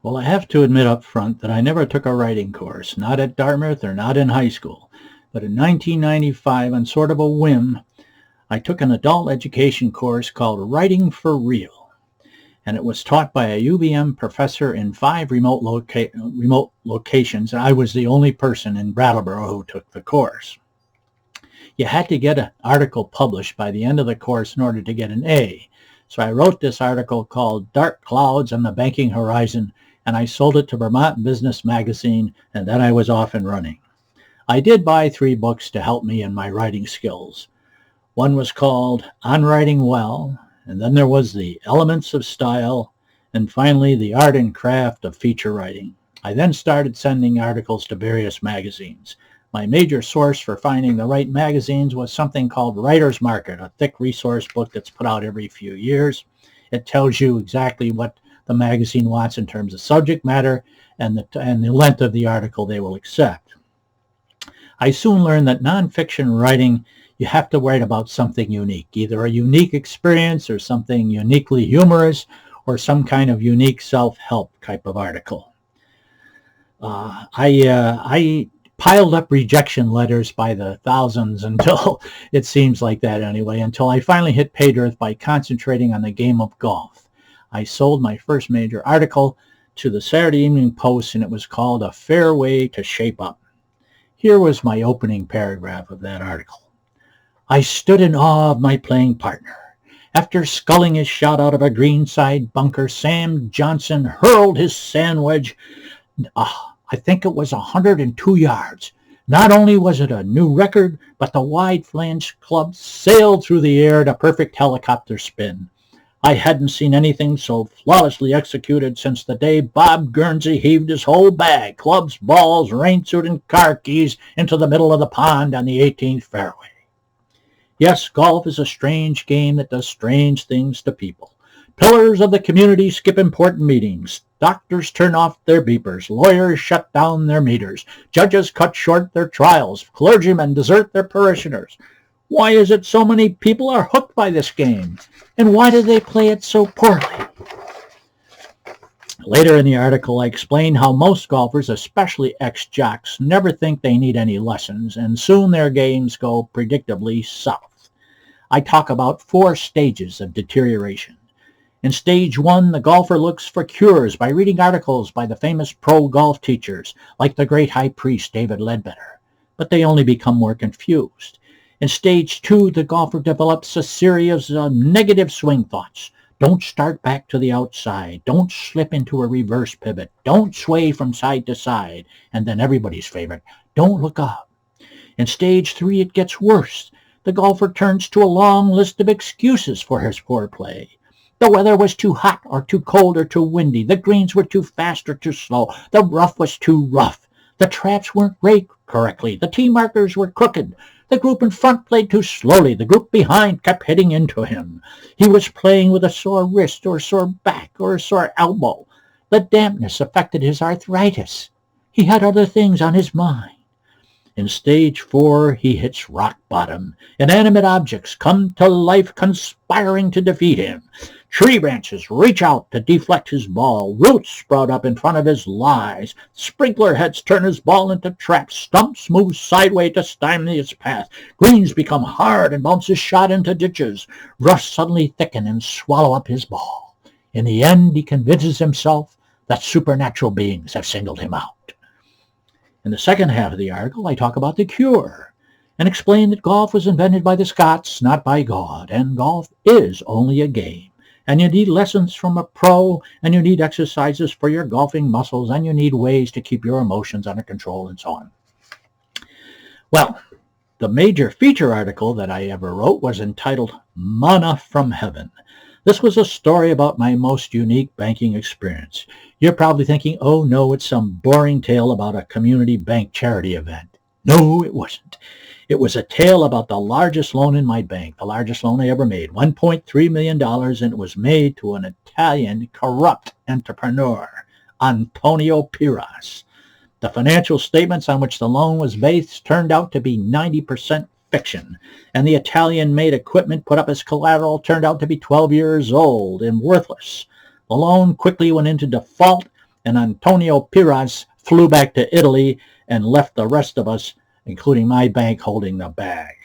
Well, I have to admit up front that I never took a writing course, not at Dartmouth or not in high school. But in 1995, on sort of a whim, I took an adult education course called Writing for Real, and it was taught by a UVM professor in 5 remote locations, and I was the only person in Brattleboro who took the course. You had to get an article published by the end of the course in order to get an A. So I wrote this article called Dark Clouds on the Banking Horizon, and I sold it to Vermont Business Magazine, and then I was off and running. I did buy 3 books to help me in my writing skills. One was called On Writing Well, and then there was The Elements of Style, and finally The Art and Craft of Feature Writing. I then started sending articles to various magazines. My major source for finding the right magazines was something called Writer's Market, a thick resource book that's put out every few years. It tells you exactly what the magazine wants in terms of subject matter and the length of the article they will accept. I soon learned that nonfiction writing, you have to write about something unique, either a unique experience or something uniquely humorous or some kind of unique self-help type of article. I piled up rejection letters by the thousands until, it seems like that anyway, until I finally hit pay dirt by concentrating on the game of golf. I sold my first major article to the Saturday Evening Post, and it was called A Fair Way to Shape Up. Here was my opening paragraph of that article. I stood in awe of my playing partner. After sculling his shot out of a greenside bunker, Sam Johnson hurled his sand wedge, I think it was 102 yards. Not only was it a new record, but the wide-flanged club sailed through the air at a perfect helicopter spin. I hadn't seen anything so flawlessly executed since the day Bob Guernsey heaved his whole bag, clubs, balls, rain suit, and car keys, into the middle of the pond on the 18th fairway. Yes, golf is a strange game that does strange things to people. Pillars of the community skip important meetings. Doctors turn off their beepers. Lawyers shut down their meters. Judges cut short their trials. Clergymen desert their parishioners. Why is it so many people are hooked by this game? And why do they play it so poorly? Later in the article, I explain how most golfers, especially ex-jocks, never think they need any lessons, and soon their games go predictably south. I talk about 4 stages of deterioration. In stage 1, the golfer looks for cures by reading articles by the famous pro golf teachers, like the great high priest David Ledbetter, but they only become more confused. In stage 2, the golfer develops a series of negative swing thoughts. Don't start back to the outside. Don't slip into a reverse pivot. Don't sway from side to side. And then everybody's favorite, don't look up. In stage 3, it gets worse. The golfer turns to a long list of excuses for his poor play. The weather was too hot or too cold or too windy. The greens were too fast or too slow. The rough was too rough. The traps weren't raked correctly. The tee markers were crooked. The group in front played too slowly. The group behind kept hitting into him. He was playing with a sore wrist or a sore back or a sore elbow. The dampness affected his arthritis. He had other things on his mind. In stage 4, he hits rock bottom. Inanimate objects come to life conspiring to defeat him. Tree branches reach out to deflect his ball. Roots sprout up in front of his lies. Sprinkler heads turn his ball into traps. Stumps move sideways to stymie his path. Greens become hard and bounce his shot into ditches. Rush suddenly thicken and swallow up his ball. In the end, he convinces himself that supernatural beings have singled him out. In the second half of the article, I talk about the cure and explain that golf was invented by the Scots, not by God, and golf is only a game. And you need lessons from a pro, and you need exercises for your golfing muscles, and you need ways to keep your emotions under control, and so on. Well, the major feature article that I ever wrote was entitled Manna from Heaven. This was a story about my most unique banking experience. You're probably thinking, oh no, it's some boring tale about a community bank charity event. No, it wasn't. It was a tale about the largest loan in my bank, the largest loan I ever made, $1.3 million, and it was made to an Italian corrupt entrepreneur, Antonio Piras. The financial statements on which the loan was based turned out to be 90% fiction, and the Italian-made equipment put up as collateral turned out to be 12 years old and worthless. The loan quickly went into default, and Antonio Piras flew back to Italy and left the rest of us, including my bank, holding the bag.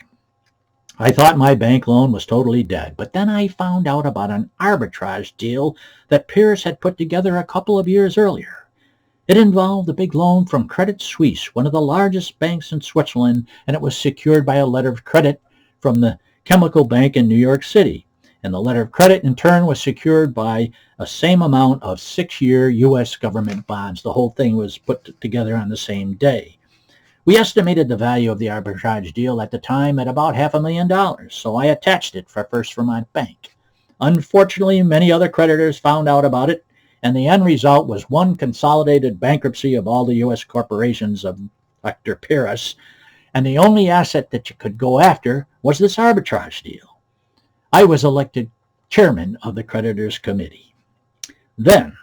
I thought my bank loan was totally dead, but then I found out about an arbitrage deal that Pierce had put together a couple of years earlier. It involved a big loan from Credit Suisse, one of the largest banks in Switzerland, and it was secured by a letter of credit from the Chemical Bank in New York City. And the letter of credit, in turn, was secured by a same amount of 6-year U.S. government bonds. The whole thing was put together on the same day. We estimated the value of the arbitrage deal at the time at about $500,000, so I attached it for First Vermont Bank. Unfortunately, many other creditors found out about it, and the end result was one consolidated bankruptcy of all the U.S. corporations of Dr. Pyrrhus, and the only asset that you could go after was this arbitrage deal. I was elected chairman of the creditors committee. Then,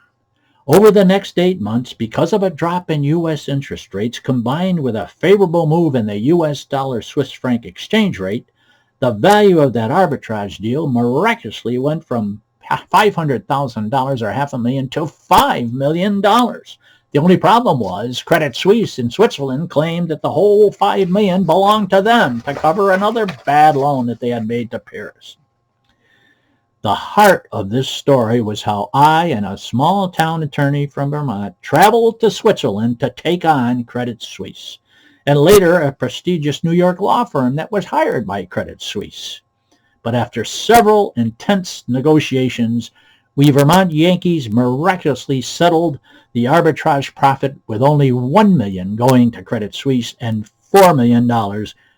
over the next 8 months, because of a drop in U.S. interest rates combined with a favorable move in the U.S. dollar-Swiss franc exchange rate, the value of that arbitrage deal miraculously went from $500,000 or $500,000 to $5 million. The only problem was Credit Suisse in Switzerland claimed that the whole $5 million belonged to them to cover another bad loan that they had made to Pierce. The heart of this story was how I and a small-town attorney from Vermont traveled to Switzerland to take on Credit Suisse, and later a prestigious New York law firm that was hired by Credit Suisse. But after several intense negotiations, we Vermont Yankees miraculously settled the arbitrage profit with only $1 million going to Credit Suisse and $4 million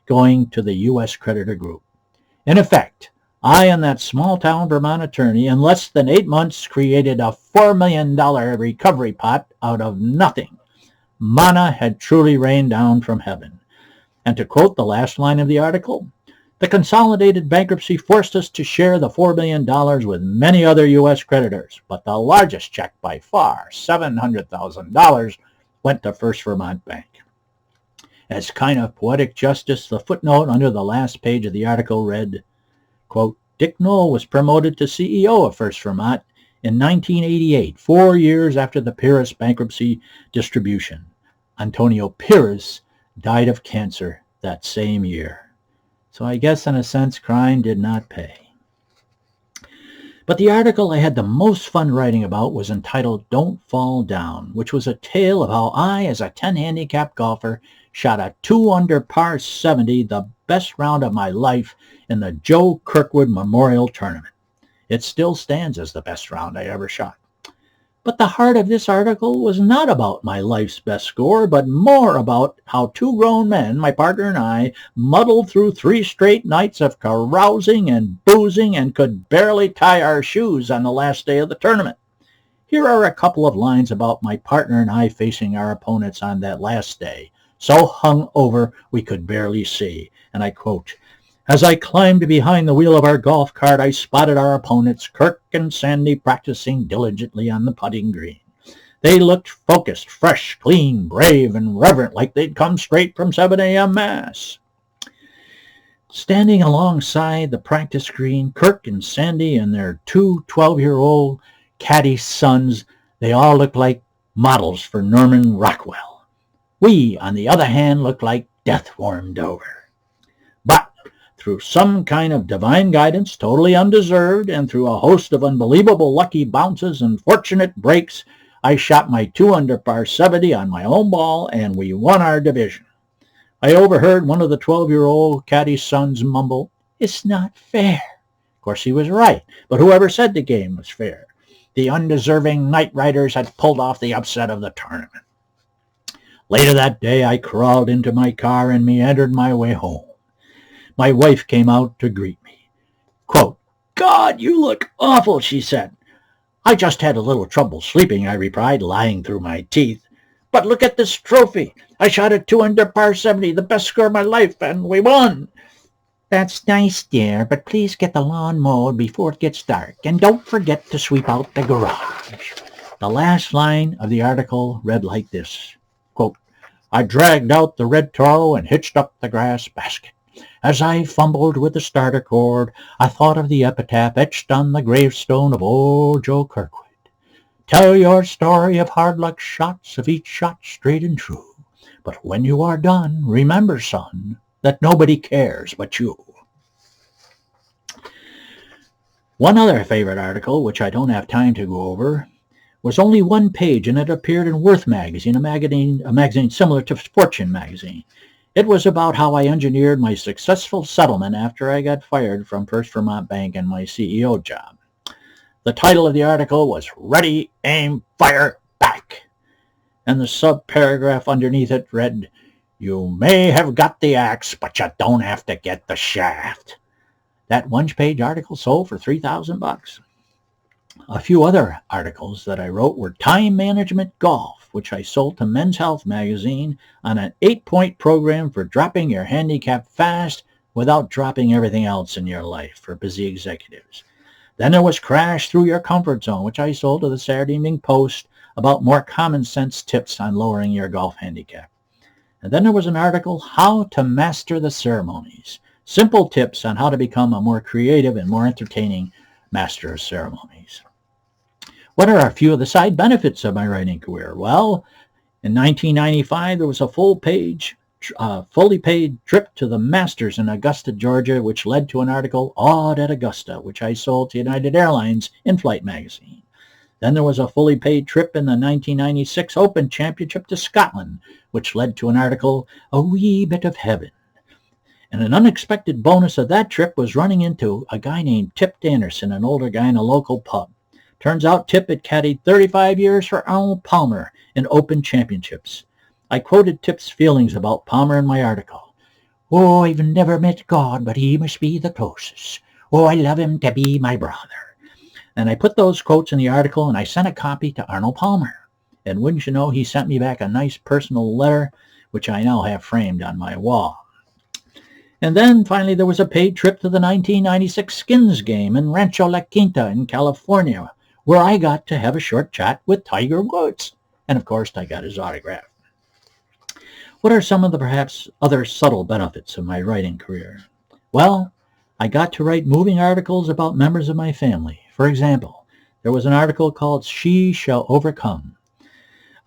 going to the U.S. creditor group. In effect, I and that small-town Vermont attorney in less than 8 months created a $4 million recovery pot out of nothing. Manna had truly rained down from heaven. And to quote the last line of the article, the consolidated bankruptcy forced us to share the $4 million with many other U.S. creditors, but the largest check by far, $700,000, went to First Vermont Bank. As kind of poetic justice, the footnote under the last page of the article read, quote, Dick Knoll was promoted to CEO of First Vermont in 1988, 4 years after the Pyrrhus bankruptcy distribution. Antonio Pyrrhus died of cancer that same year. So I guess in a sense crime did not pay. But the article I had the most fun writing about was entitled Don't Fall Down, which was a tale of how I, as a 10 handicap golfer, shot a 2 under par 70, the best round of my life, in the Joe Kirkwood Memorial Tournament. It still stands as the best round I ever shot. But the heart of this article was not about my life's best score, but more about how 2 grown men, my partner and I, muddled through 3 straight nights of carousing and boozing and could barely tie our shoes on the last day of the tournament. Here are a couple of lines about my partner and I facing our opponents on that last day, so hung over we could barely see. And I quote, As I climbed behind the wheel of our golf cart, I spotted our opponents, Kirk and Sandy, practicing diligently on the putting green. They looked focused, fresh, clean, brave, and reverent, like they'd come straight from 7 a.m. Mass. Standing alongside the practice green, Kirk and Sandy and their 2 12-year-old caddy sons, they all looked like models for Norman Rockwell. We, on the other hand, looked like death warmed over. But through some kind of divine guidance, totally undeserved, and through a host of unbelievable lucky bounces and fortunate breaks, I shot my 2 under par 70 on my own ball, and we won our division. I overheard one of the 12-year-old caddy sons mumble, "It's not fair." Of course, he was right, but whoever said the game was fair? The undeserving Night Riders had pulled off the upset of the tournament. Later that day, I crawled into my car and meandered my way home. My wife came out to greet me. Quote, "God, you look awful," she said. "I just had a little trouble sleeping," I replied, lying through my teeth. "But look at this trophy. I shot a 2 under par 70, the best score of my life, and we won." "That's nice, dear, but please get the lawn mowed before it gets dark, and don't forget to sweep out the garage." The last line of the article read like this, quote, "I dragged out the red toro and hitched up the grass basket. As I fumbled with the starter cord, I thought of the epitaph etched on the gravestone of old Joe Kirkwood. Tell your story of hard luck shots, of each shot straight and true. But when you are done, remember, son, that nobody cares but you. One other favorite article, which I don't have time to go over, was only one page, and it appeared in Worth magazine, a magazine similar to Fortune magazine. It was about how I engineered my successful settlement after I got fired from First Vermont Bank and my CEO job. The title of the article was Ready, Aim, Fire, Back. And the subparagraph underneath it read, You may have got the axe, but you don't have to get the shaft. That one-page article sold for $3,000. A few other articles that I wrote were Time Management Golf, which I sold to Men's Health magazine on an 8-point program for dropping your handicap fast without dropping everything else in your life for busy executives. Then there was Crash Through Your Comfort Zone, which I sold to the Saturday Evening Post about more common sense tips on lowering your golf handicap. And then there was an article, How to Master the Ceremonies. Simple tips on how to become a more creative and more entertaining master of ceremonies. What are a few of the side benefits of my writing career? Well, in 1995, there was a fully paid trip to the Masters in Augusta, Georgia, which led to an article, Awed at Augusta, which I sold to United Airlines in-flight magazine. Then there was a fully paid trip in the 1996 Open Championship to Scotland, which led to an article, A Wee Bit of Heaven. And an unexpected bonus of that trip was running into a guy named Tip Anderson, an older guy in a local pub. Turns out Tip had caddied 35 years for Arnold Palmer in Open Championships. I quoted Tip's feelings about Palmer in my article. Oh, I've never met God, but he must be the closest. Oh, I love him to be my brother. And I put those quotes in the article, and I sent a copy to Arnold Palmer. And wouldn't you know, he sent me back a nice personal letter, which I now have framed on my wall. And then, finally, there was a paid trip to the 1996 Skins game in Rancho La Quinta in California, where I got to have a short chat with Tiger Woods. And, of course, I got his autograph. What are some of the perhaps other subtle benefits of my writing career? Well, I got to write moving articles about members of my family. For example, there was an article called She Shall Overcome,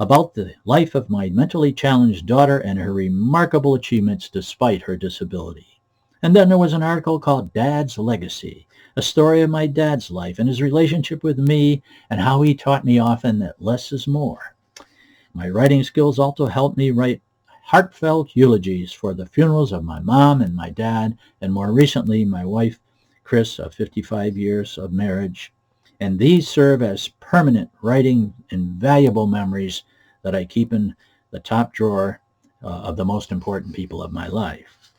about the life of my mentally challenged daughter and her remarkable achievements despite her disability. And then there was an article called Dad's Legacy, a story of my dad's life and his relationship with me and how he taught me often that less is more. My writing skills also helped me write heartfelt eulogies for the funerals of my mom and my dad, and more recently my wife, Chris, of 55 years of marriage. And these serve as permanent writing invaluable memories that I keep in the top drawer of the most important people of my life.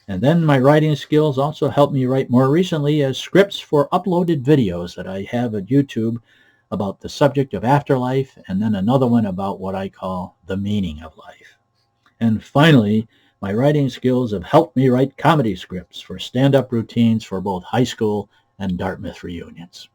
And then my writing skills also helped me write more recently as scripts for uploaded videos that I have at YouTube about the subject of afterlife, and then another one about what I call the meaning of life. And finally, my writing skills have helped me write comedy scripts for stand-up routines for both high school and Dartmouth reunions.